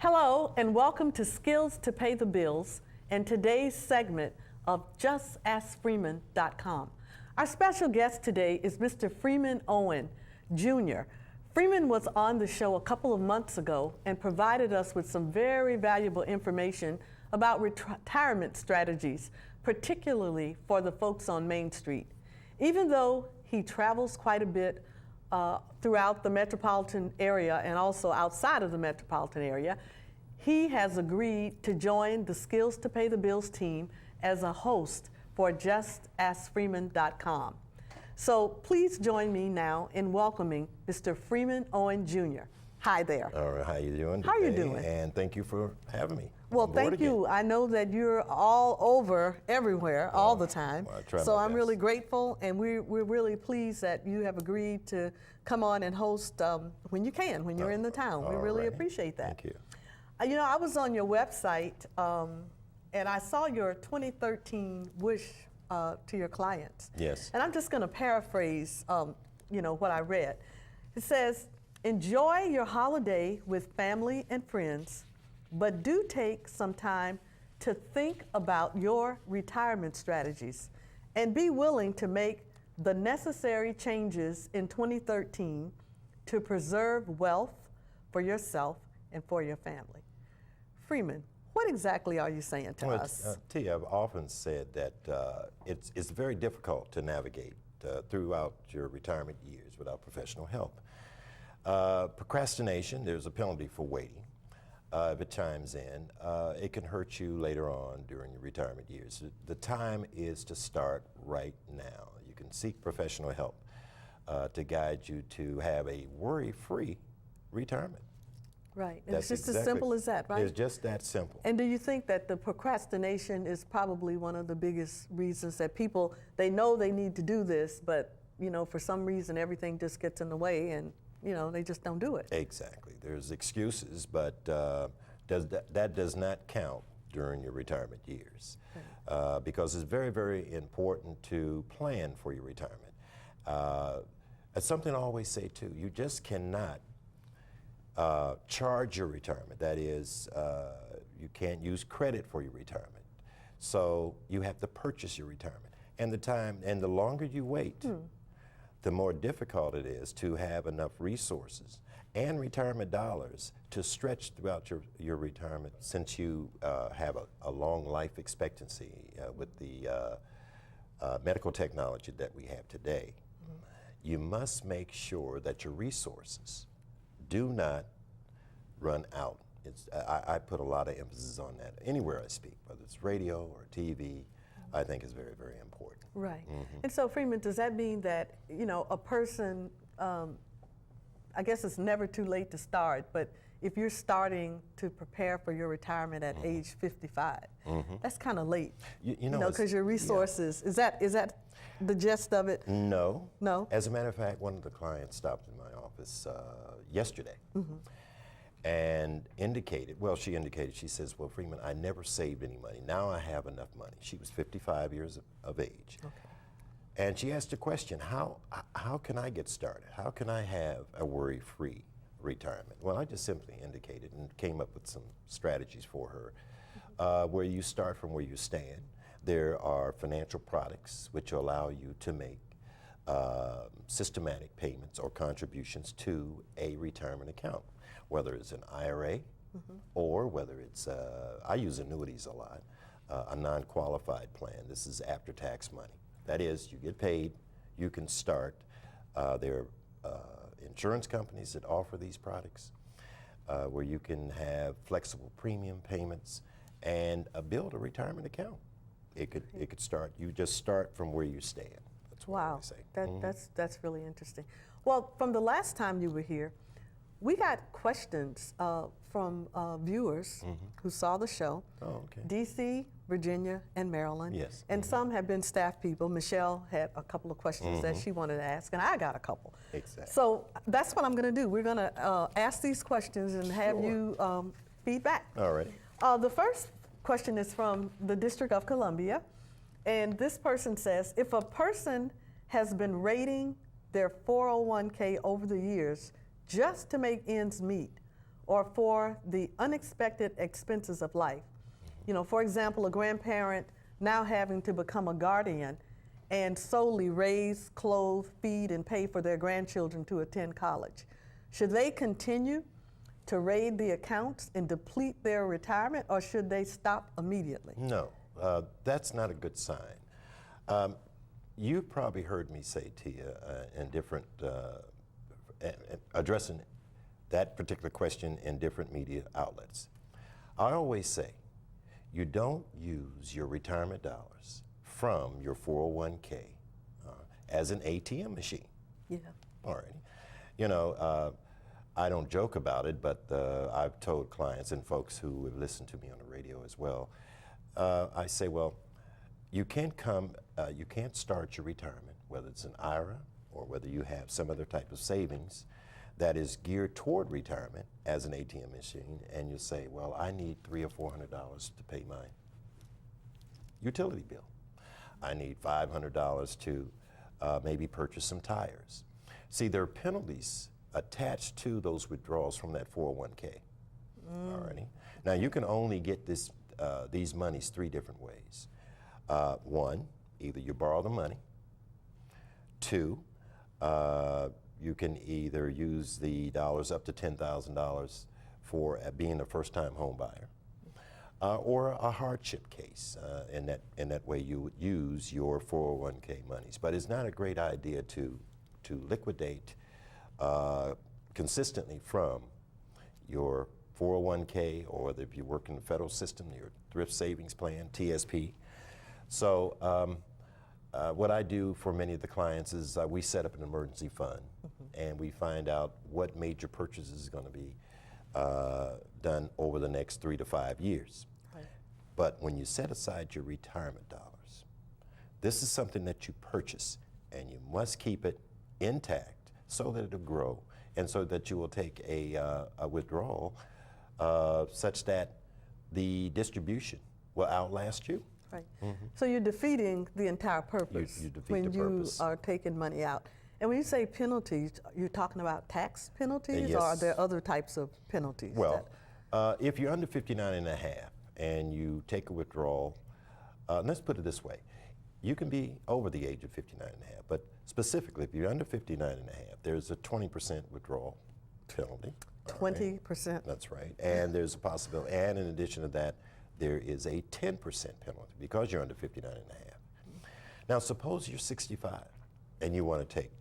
Hello, and welcome to Skills to Pay the Bills and today's segment of JustAskFreeman.com. Our special guest today is Mr. Freeman Owen, Jr. Freeman was on the show a couple of months ago and provided us with some very valuable information about retirement strategies, particularly for the folks on Main Street. Even though he travels quite a bit throughout the metropolitan area and also outside of the metropolitan area, he has agreed to join the Skills to Pay the Bills team as a host for JustAskFreeman.com. So please join me now in welcoming Mr. Freeman Owen Jr. Hi there. All right, how you doing today? How you doing? And thank you for having me. Well, thank you. I know that you're all over everywhere all the time. Well, I try so my I'm best. really grateful, and we're really pleased that you have agreed to come on and host when you can, when you're in the town. We really righty. appreciate that. Thank you. You know, I was on your website, and I saw your 2013 wish to your clients. Yes. And I'm just going to paraphrase, what I read. It says, "Enjoy your holiday with family and friends, but do take some time to think about your retirement strategies and be willing to make the necessary changes in 2013 to preserve wealth for yourself and for your family." Freeman, what exactly are you saying to us? T, I've often said that it's very difficult to navigate throughout your retirement years without professional help. Procrastination, there's a penalty for waiting. If it chimes in, it can hurt you later on during your retirement years. The time is to start right now. You can seek professional help to guide you to have a worry-free retirement. Right, and it's That's just as exactly- simple as that, right? It's just that simple. And do you think that the procrastination is probably one of the biggest reasons that people, they know they need to do this, but for some reason everything just gets in the way and they just don't do it? Exactly. There's excuses, but that does not count during your retirement years, because it's very, very important to plan for your retirement. It's something I always say too. You just cannot charge your retirement. That is, you can't use credit for your retirement. So you have to purchase your retirement. And the longer you wait, the more difficult it is to have enough resources and retirement dollars to stretch throughout your retirement, since you have a long life expectancy with the medical technology that we have today. You must make sure that your resources do not run out. I put a lot of emphasis on that anywhere I speak, whether it's radio or TV. I think is very, very important. Right. And so, Freeman, does that mean that, a person, I guess it's never too late to start, but if you're starting to prepare for your retirement at age 55, that's kind of late, because your resources, is that the gist of it? No. No? As a matter of fact, one of the clients stopped in my office yesterday and she indicated, she says, "Well, Freeman, I never saved any money. Now I have enough money." She was 55 years of age. Okay. And she asked a question, how can I get started? How can I have a worry-free retirement? Well, I just simply indicated and came up with some strategies for her, where you start from where you stand. There are financial products which allow you to make systematic payments or contributions to a retirement account, whether it's an IRA or whether it's, I use annuities a lot, a non-qualified plan. This is after-tax money. That is, you get paid, you can start. There are insurance companies that offer these products where you can have flexible premium payments and build a retirement account. It could start, you just start from where you stand. That's what I say. That's really interesting. Well, from the last time you were here, we got questions from viewers who saw the show. Oh, okay. DC, Virginia, and Maryland. Yes. And some have been staff people. Michelle had a couple of questions that she wanted to ask, and I got a couple. Exactly. So that's what I'm going to do. We're going to ask these questions and have you feedback. All right. The first question is from the District of Columbia, and this person says, if a person has been rating their 401k over the years just to make ends meet, or for the unexpected expenses of life. You know, for example, a grandparent now having to become a guardian and solely raise, clothe, feed, and pay for their grandchildren to attend college. Should they continue to raid the accounts and deplete their retirement, or should they stop immediately? No, that's not a good sign. You've probably heard me say to you in different, addressing that particular question in different media outlets. I always say, you don't use your retirement dollars from your 401k as an ATM machine. Yeah. All right. You know, I don't joke about it, but I've told clients and folks who have listened to me on the radio as well, I say, well, you can't start your retirement, whether it's an IRA or whether you have some other type of savings that is geared toward retirement as an ATM machine, and you say, well, I need $300 or $400 to pay my utility bill. I need $500 to maybe purchase some tires. See, there are penalties attached to those withdrawals from that 401k. Alrighty. Now, you can only get these monies 3 different ways. 1, either you borrow the money. 2, you can either use the dollars up to $10,000 for being a first-time home buyer, or a hardship case. In that way, you would use your 401k monies. But it's not a great idea to liquidate consistently from your 401k, or if you work in the federal system, your thrift savings plan, TSP. So what I do for many of the clients is we set up an emergency fund, and we find out what major purchases is going to be done over the next 3 to 5 years. Right. But when you set aside your retirement dollars, this is something that you purchase, and you must keep it intact so that it'll grow, and so that you will take a withdrawal such that the distribution will outlast you. Right. So you're defeating the entire purpose You defeat when the you purpose. are taking money out. And when you say penalties, you're talking about tax penalties, Yes. or are there other types of penalties? Well, if you're under 59 and a half and you take a withdrawal, let's put it this way. You can be over the age of 59 and a half, but specifically if you're under 59 and a half, there's a 20% withdrawal penalty. All right. 20%? That's right. And there's a possibility, and in addition to that, there is a 10% penalty because you're under 59 and a half. Now, suppose you're 65 and you want to take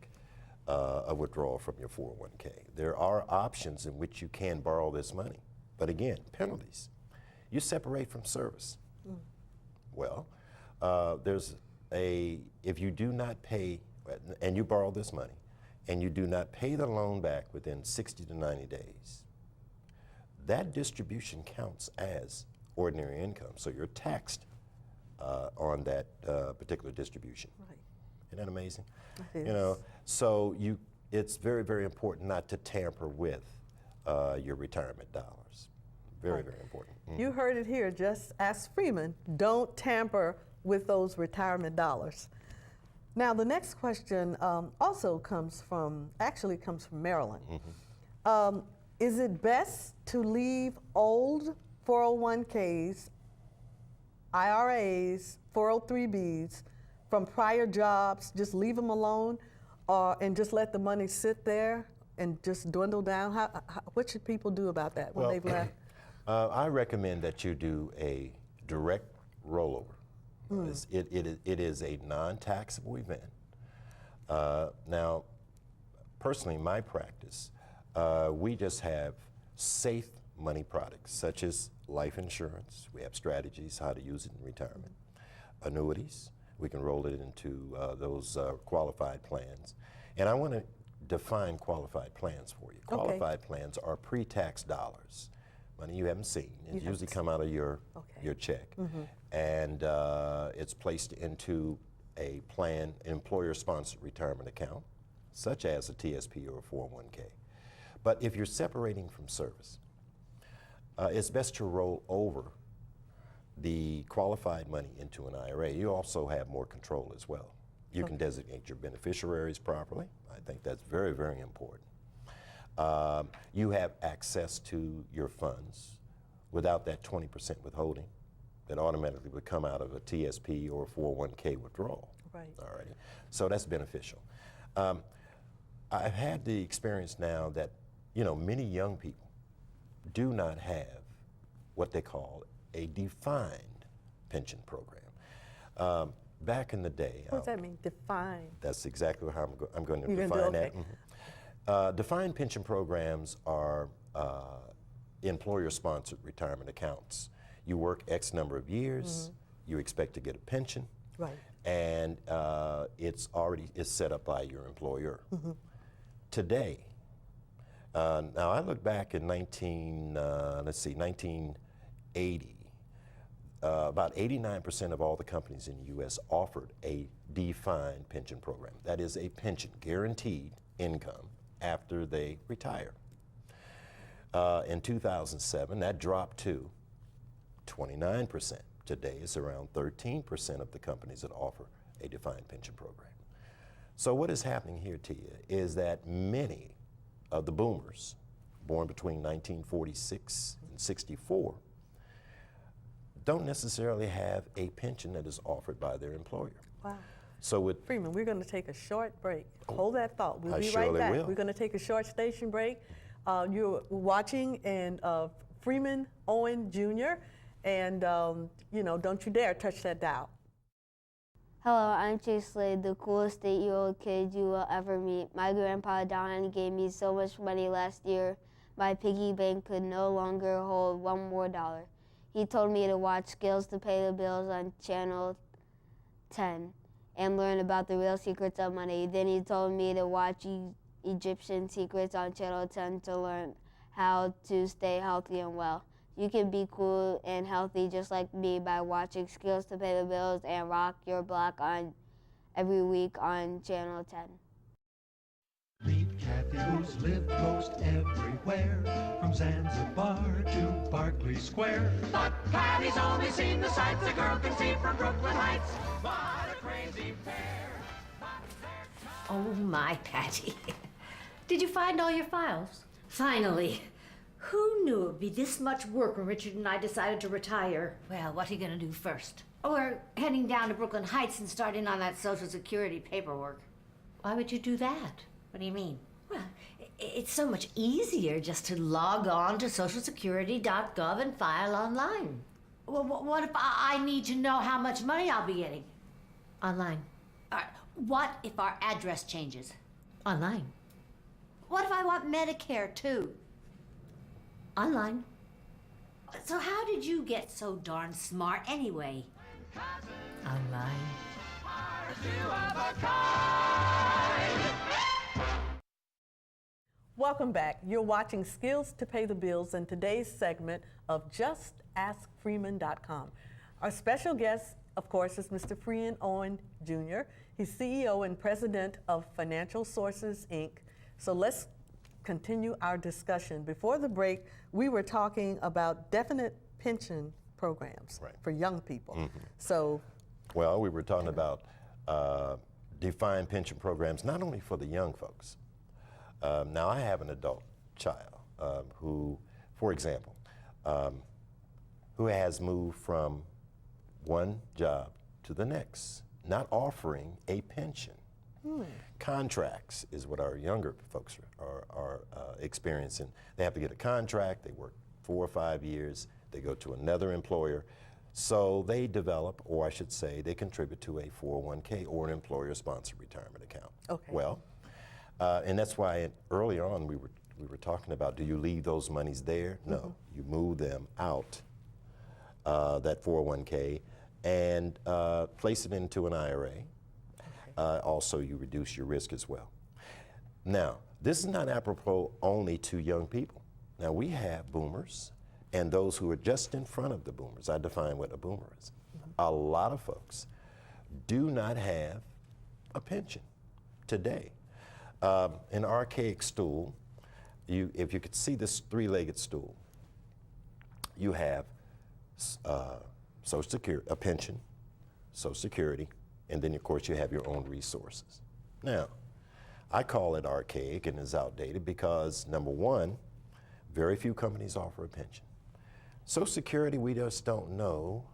a withdrawal from your 401k. There are options in which you can borrow this money. But again, penalties. You separate from service. Well, if you do not pay, and you borrow this money, and you do not pay the loan back within 60 to 90 days, that distribution counts as ordinary income. So you're taxed on that particular distribution. Right. Isn't that amazing? It You know, is. so it's very, very important not to tamper with your retirement dollars. Very, Right. very important. You heard it here. Just ask Freeman. Don't tamper with those retirement dollars. Now, the next question also comes from Maryland. Is it best to leave old 401ks, IRAs, 403bs from prior jobs, just leave them alone, and just let the money sit there and just dwindle down? What should people do about that when they've left? I recommend that you do a direct rollover. It is a non-taxable event. Now, personally, my practice, we just have safe money products such as life insurance. We have strategies how to use it in retirement. Annuities, we can roll it into those qualified plans. And I want to define qualified plans for you. Okay. Qualified plans are pre-tax dollars, money you haven't seen. It usually come out of your check. And it's placed into a plan, employer-sponsored retirement account, such as a TSP or a 401k. But if you're separating from service, it's best to roll over the qualified money into an IRA. You also have more control as well. You can designate your beneficiaries properly. I think that's very, very important. You have access to your funds without that 20% withholding that automatically would come out of a TSP or a 401k withdrawal. Right. All right. So that's beneficial. I've had the experience now that, many young people do not have what they call a defined pension program. Back in the day. What does that mean, defined? That's exactly how I'm going to You're define gonna do- that. okay. Defined pension programs are employer-sponsored retirement accounts. You work X number of years, you expect to get a pension, Right. and it's set up by your employer. Today, now I look back in 1980, about 89% of all the companies in the U.S. offered a defined pension program. That is a pension, guaranteed income after they retire. In 2007, that dropped to 29%. Today, it's around 13% of the companies that offer a defined pension program. So what is happening here, Tia, is that many of the boomers, born between 1946 and 64, don't necessarily have a pension that is offered by their employer. Wow. So with Freeman, we're going to take a short break. Hold that thought. We'll I be right surely back. will. We're going to take a short station break. You're watching and Freeman Owen Jr. And, don't you dare touch that dial. Hello, I'm Chase Slade, the coolest 8-year-old kid you will ever meet. My grandpa Don gave me so much money last year, my piggy bank could no longer hold one more dollar. He told me to watch Skills to Pay the Bills on Channel 10 and learn about the real secrets of money. Then he told me to watch Egyptian Secrets on Channel 10 to learn how to stay healthy and well. You can be cool and healthy just like me by watching Skills to Pay the Bills and Rock Your Block on every week on Channel 10. Meet Kathy, who's lived most everywhere, from Zanzibar to Berkeley Square. But Patty's only seen the sights a girl can see from Brooklyn Heights. What a crazy pair. Oh my, Patty. Did you find all your files? Finally. Who knew it'd be this much work when Richard and I decided to retire? Well, what are you gonna do first? Or heading down to Brooklyn Heights and starting on that Social Security paperwork. Why would you do that? What do you mean? Well, it's so much easier just to log on to socialsecurity.gov and file online. Well, what if I need to know how much money I'll be getting? Online. What if our address changes? Online. What if I want Medicare too? Online. So how did you get so darn smart anyway? Online. Welcome back. You're watching Skills to Pay the Bills in today's segment of JustAskFreeman.com. Our special guest, of course, is Mr. Freeman Owen Jr. He's CEO and president of Financial Sources, Inc. So let's continue our discussion. Before the break, we were talking about definite pension programs Right. for young people. So, Well, we were talking about defined pension programs, not only for the young folks. Now, I have an adult child who, for example, who has moved from one job to the next, not offering a pension. Contracts is what our younger folks are experiencing. They have to get a contract, they work 4 or 5 years, they go to another employer. So they develop, or I should say, they contribute to a 401k or an employer-sponsored retirement account. Okay. Well, and that's why earlier on we were talking about, do you leave those monies there? No, you move them out, that 401k, and place it into an IRA. Also, you reduce your risk as well. Now, this is not apropos only to young people. Now, we have boomers and those who are just in front of the boomers. I define what a boomer is. A lot of folks do not have a pension today. An archaic stool, if you could see this 3-legged stool, you have Social Security, a pension, Social Security, and then of course you have your own resources. Now, I call it archaic and is outdated because, number one, very few companies offer a pension. Social Security, we just don't know,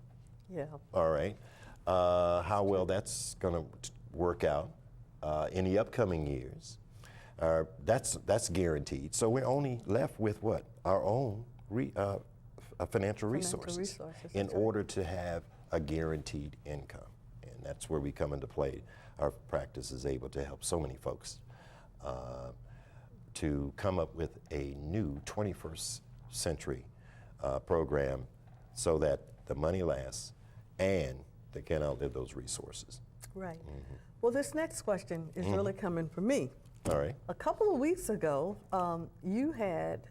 Yeah. all right, how well that's going to work out in the upcoming years. That's guaranteed. So we're only left with what? Our own financial resources in that's right. order to have a guaranteed income. And that's where we come into play. Our practice is able to help so many folks to come up with a new 21st century program so that the money lasts and they can outlive those resources. Right. Well, this next question is really coming from me. All right. A couple of weeks ago, you had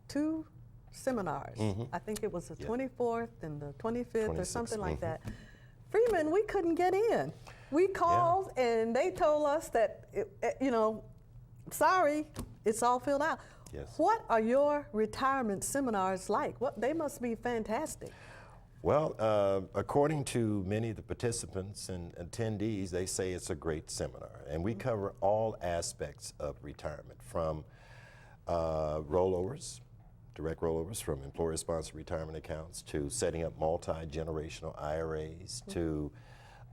2 seminars. I think it was the 24th and the 25th or 26th, something like that. Freeman, we couldn't get in. We called and they told us that, sorry, it's all filled out. Yes. What are your retirement seminars like? They must be fantastic. Well, according to many of the participants and attendees, they say it's a great seminar. And we cover all aspects of retirement, from rollovers, direct rollovers from employer-sponsored retirement accounts, to setting up multi-generational IRAs, to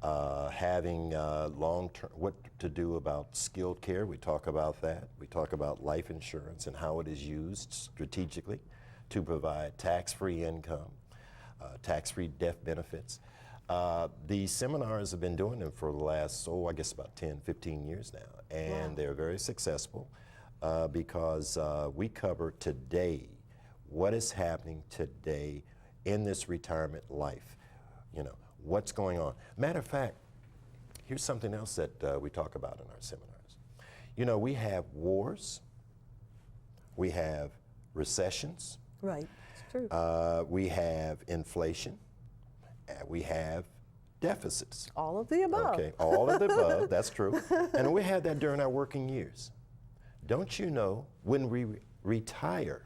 having long-term, what to do about skilled care. We talk about that. We talk about life insurance and how it is used strategically to provide tax-free income, tax-free death benefits. These seminars have been doing them for the last, I guess about 10, 15 years now. And they're very successful because we cover today, what is happening today in this retirement life. What's going on. Matter of fact, here's something else that we talk about in our seminars. We have wars, we have recessions, Right, it's true. we have inflation, and we have deficits. All of the above. Okay, all of the above, that's true. And we had that during our working years. Don't you know, when we retire,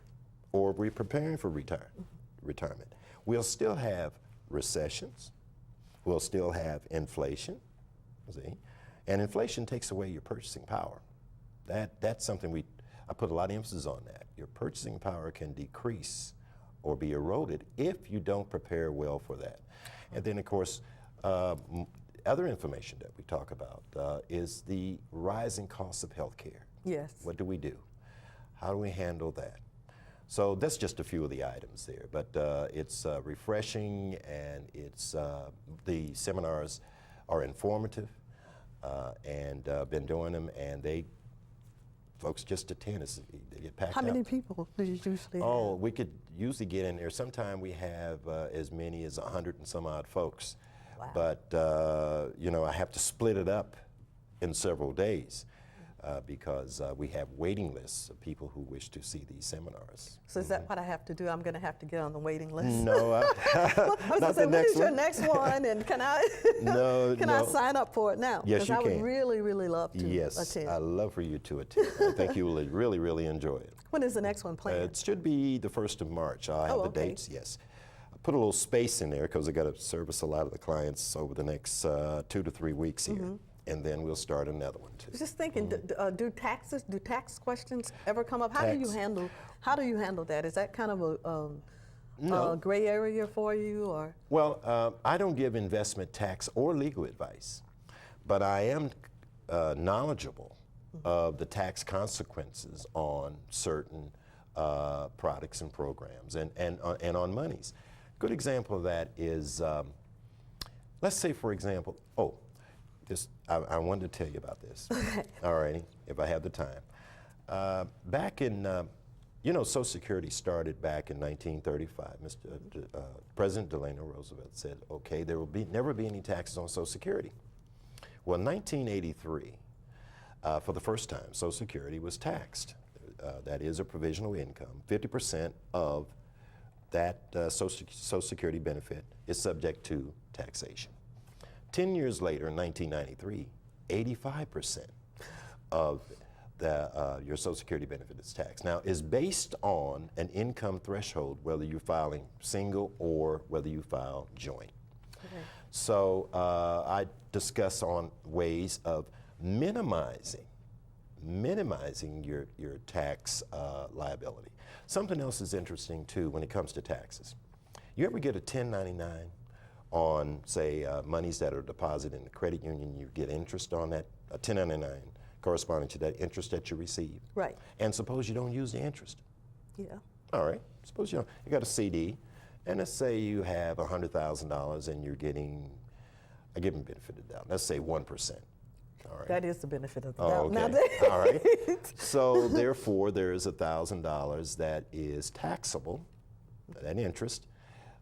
or we're preparing for retirement, we'll still have recessions, we'll still have inflation, see? And inflation takes away your purchasing power. That's something I put a lot of emphasis on that. Your purchasing power can decrease or be eroded if you don't prepare well for that. And then, of course, other information that we talk about is the rising costs of health care. Yes. What do we do? How do we handle that? So that's just a few of the items there, but it's refreshing, and it's the seminars are informative, and been doing them, and folks just attend. They get packed How many out. people do you usually Oh, have? we could usually get in there. Sometimes we have as many as 100 and some odd folks. Wow. But, I have to split it up in several days because we have waiting lists of people who wish to see these seminars. So is that what I have to do? I'm going to have to get on the waiting list? No, not the When next is your one. next one, and can I No, can I no. sign up for it now? Yes, you I would can. really, really love to Yes, attend. I'd love for you to attend. I think you will really, really enjoy it. When is the next one planned? It should be the 1st of March. I have Oh, the okay. dates, yes. I put a little space in there because I got to service a lot of the clients over the next 2 to 3 weeks here. And then we'll start another one too. I was just thinking, do tax questions ever come up? How do you handle that? Is that kind of a gray area for you, or? Well, I don't give investment tax or legal advice, but I am knowledgeable of the tax consequences on certain products and programs and on monies. Good example of that is, let's say, for example, I wanted to tell you about this. All righty, if I have the time. Back in, Social Security started back in 1935. President Delano Roosevelt said, okay, there will never be any taxes on Social Security. Well, in 1983, for the first time, Social Security was taxed. That is a provisional income. 50% of that Social Security benefit is subject to taxation. 10 years later, in 1993, 85% of your Social Security benefit is taxed. Now, it's based on an income threshold, whether you're filing single or whether you file joint. Okay. So I discuss on ways of minimizing minimizing your tax liability. Something else is interesting too when it comes to taxes. You ever get a 1099 on, say, monies that are deposited in the credit union? You get interest on that, a 1099 corresponding to that interest that you receive. Right. And suppose you don't use the interest. Yeah. All right. Suppose you got a CD, and let's say you have $100,000 and you're getting, I give them benefit of the doubt, let's say 1%. All right. That is the benefit of the Oh, doubt. okay. Now that- All right. So therefore, there is $1,000 that is taxable, that interest.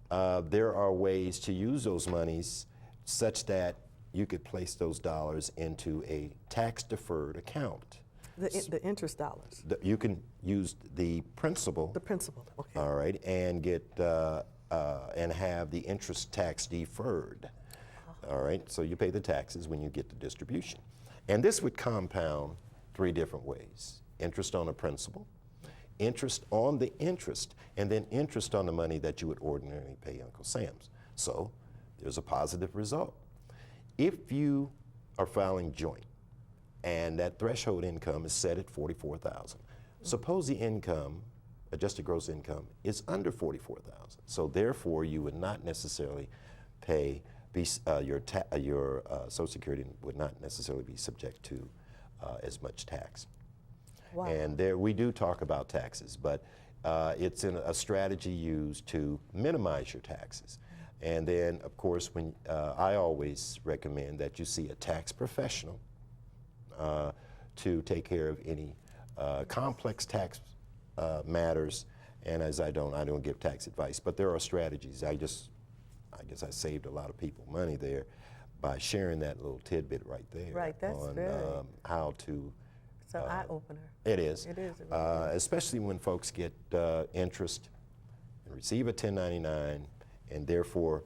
There are ways to use those monies such that you could place those dollars into a tax-deferred account. The interest dollars, You can use the principal, the principal. Okay. all right, and get and have the interest tax deferred. All right, so you pay the taxes when you get the distribution. And this would compound 3 different ways: interest on the principal, interest on the interest, and then interest on the money that you would ordinarily pay Uncle Sam's. So there's a positive result. If you are filing joint and that threshold income is set at $44,000, suppose the income, adjusted gross income, is under $44,000. So therefore, you would not necessarily pay, your Social Security would not necessarily be subject to as much tax. Wow. And there we do talk about taxes, but it's a strategy used to minimize your taxes. And then, of course, when I always recommend that you see a tax professional to take care of any complex tax matters. And as I don't give tax advice, but there are strategies. I guess I saved a lot of people money there by sharing that little tidbit right there. Right, that's on very- how to. It's an eye opener. It is. It is. It really is. Especially when folks get interest and receive a 1099, and therefore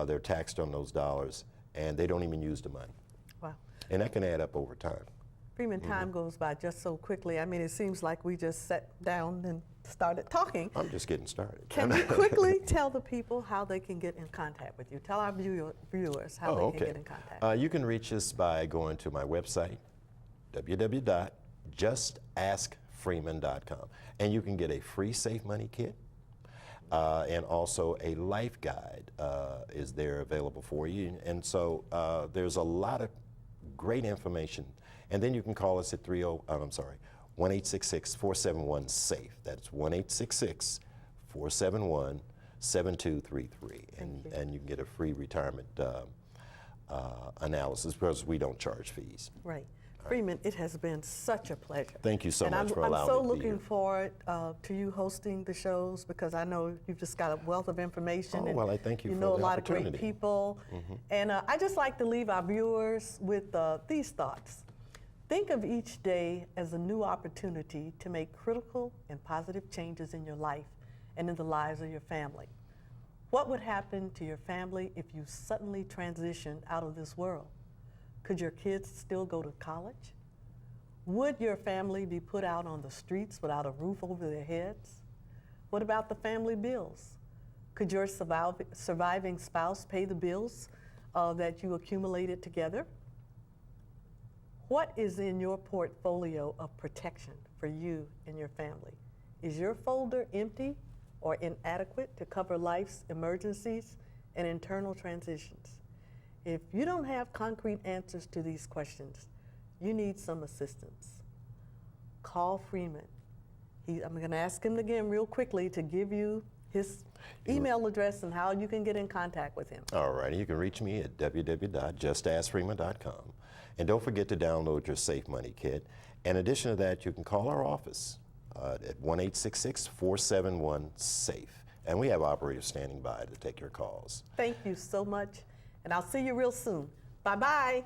they're taxed on those dollars, and they don't even use the money. Wow. And that can add up over time. Freeman, time goes by just so quickly. I mean, it seems like we just sat down and started talking. I'm just getting started. Can you quickly tell the people how they can get in contact with you? Tell our viewers how they can get in contact. You can reach us by going to my website, www.justaskfreeman.com. And you can get a free Safe Money kit. And also a life guide is there available for you. And so there's a lot of great information. And then you can call us at 1-866-471-SAFE. That's 1-866-471-7233. And you can get a free retirement analysis because we don't charge fees. Right. Freeman, it has been such a pleasure. Thank you so much for allowing me to be I'm so here. looking forward to you hosting the shows because I know you've just got a wealth of information. Oh, well, I thank you for know the a lot of great opportunity. people. And I just like to leave our viewers with these thoughts. Think of each day as a new opportunity to make critical and positive changes in your life and in the lives of your family. What would happen to your family if you suddenly transitioned out of this world? Could your kids still go to college? Would your family be put out on the streets without a roof over their heads? What about the family bills? Could your surviving spouse pay the bills that you accumulated together? What is in your portfolio of protection for you and your family? Is your folder empty or inadequate to cover life's emergencies and internal transitions? If you don't have concrete answers to these questions, you need some assistance. Call Freeman. I'm going to ask him again real quickly to give you his email address and how you can get in contact with him. All right, you can reach me at www.justaskfreeman.com. And don't forget to download your Safe Money Kit. In addition to that, you can call our office at 1-866-471-SAFE. And we have operators standing by to take your calls. Thank you so much, and I'll see you real soon. Bye-bye.